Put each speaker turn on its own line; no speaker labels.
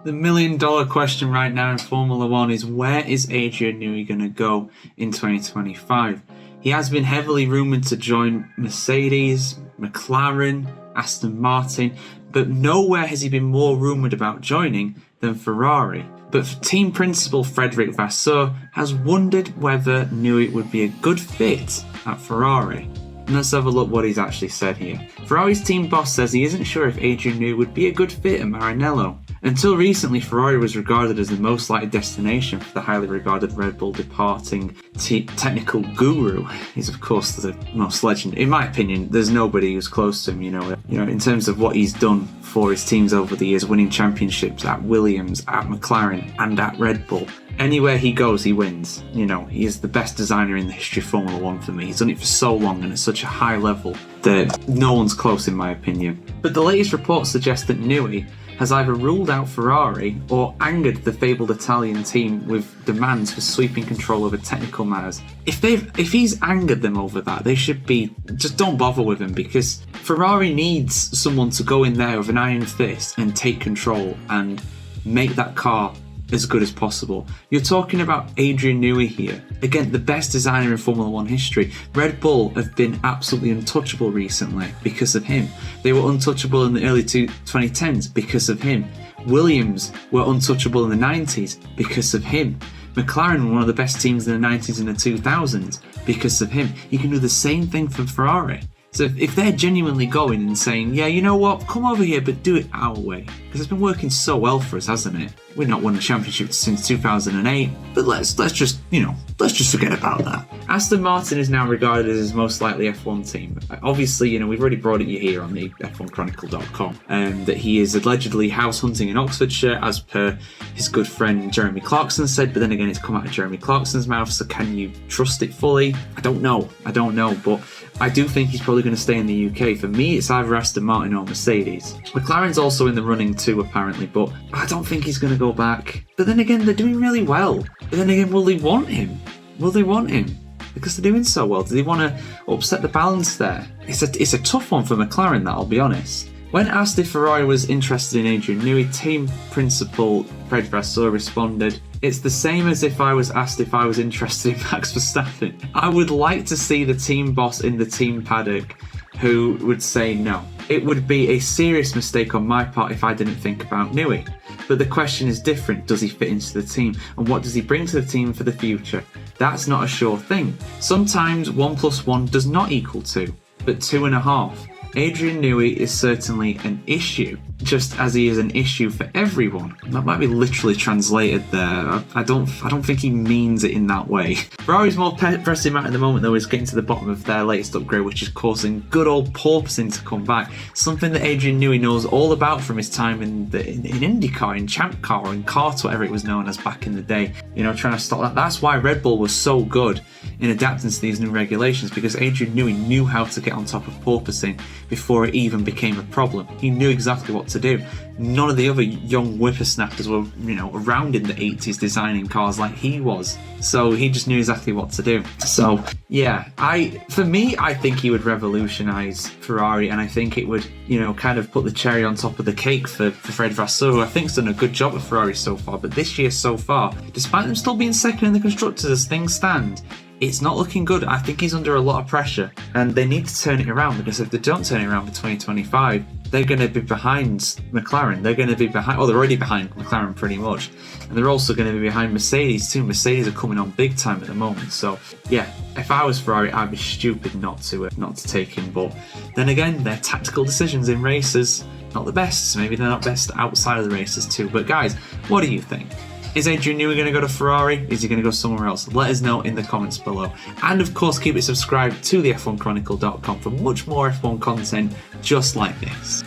The $1 million question right now in Formula One is, where is Adrian Newey going to go in 2025? He has been heavily rumoured to join Mercedes, McLaren, Aston Martin, but nowhere has he been more rumoured about joining than Ferrari. But team principal Frederick Vasseur has wondered whether Newey would be a good fit at Ferrari. And let's have a look what he's actually said here. Ferrari's team boss says he isn't sure if Adrian Newey would be a good fit at Maranello. Until recently, Ferrari was regarded as the most likely destination for the highly regarded Red Bull departing technical guru. He's of course the most legendary. In my opinion, there's nobody who's close to him, you know, in terms of what he's done for his teams over the years, winning championships at Williams, at McLaren, and at Red Bull. Anywhere he goes, he wins. You know, he is the best designer in the history of Formula One for me. He's done it for so long and at such a high level that no one's close in my opinion. But the latest reports suggest that Newey has either ruled out Ferrari or angered the fabled Italian team with demands for sweeping control over technical matters. If he's angered them over that, they should just don't bother with him, because Ferrari needs someone to go in there with an iron fist and take control and make that car as good as possible. You're talking about Adrian Newey here. Again, the best designer in Formula One history. Red Bull have been absolutely untouchable recently because of him. They were untouchable in the early 2010s because of him. Williams were untouchable in the 90s because of him. McLaren were one of the best teams in the 90s and the 2000s because of him. You can do the same thing for Ferrari. So if they're genuinely going and saying, yeah, you know what, come over here, but do it our way, because it's been working so well for us, hasn't it? We've not won the championship since 2008, but let's just forget about that. Aston Martin is now regarded as his most likely F1 team. Obviously, you know, we've already brought it here on the F1Chronicle.com, that he is allegedly house hunting in Oxfordshire, as per his good friend Jeremy Clarkson said, but then again, it's come out of Jeremy Clarkson's mouth, so can you trust it fully? I don't know, but I do think he's probably going to stay in the UK. For me, it's either Aston Martin or Mercedes. McLaren's also in the running too, apparently, but I don't think he's going to go back. But then again, they're doing really well. But then again, will they want him? Because they're doing so well. Do they want to upset the balance there? It's a tough one for McLaren, that, I'll be honest. When asked if Ferrari was interested in Adrian Newey, team principal Fred Vasseur responded, "It's the same as if I was asked if I was interested in Max Verstappen. I would like to see the team boss in the team paddock who would say no. It would be a serious mistake on my part if I didn't think about Newey. But the question is different. Does he fit into the team? And what does he bring to the team for the future? That's not a sure thing. Sometimes 1 + 1 does not equal 2, but 2.5. Adrian Newey is certainly an issue, just as he is an issue for everyone." That might be literally translated there. I don't think he means it in that way. Ferrari's more pressing matter at the moment, though, is getting to the bottom of their latest upgrade, which is causing good old porpoising to come back. Something that Adrian Newey knows all about from his time in IndyCar, in Champ Car, or in Kart, whatever it was known as back in the day. You know, trying to stop that. That's why Red Bull was so good in adapting to these new regulations, because Adrian Newey knew how to get on top of porpoising before it even became a problem. He knew exactly what to do. None of the other young whippersnappers were, you know, around in the 80s designing cars like he was. So he just knew exactly what to do. So yeah, I think he would revolutionise Ferrari, and I think it would, you know, kind of put the cherry on top of the cake for Fred Vasseur, who I think's done a good job at Ferrari so far. But this year so far, despite them still being second in the constructors as things stand, it's not looking good. I think he's under a lot of pressure, and they need to turn it around, because if they don't turn it around for 2025, they're going to be behind McLaren. They're going to be behind, they're already behind McLaren pretty much, and they're also going to be behind Mercedes too. Mercedes are coming on big time at the moment. So yeah, if I was Ferrari, I'd be stupid not to take him. But then again, their tactical decisions in races, not the best. Maybe they're not best outside of the races too. But guys, what do you think? Is Adrian Newey going to go to Ferrari? Is he going to go somewhere else? Let us know in the comments below. And of course, keep it subscribed to the F1Chronicle.com for much more F1 content just like this.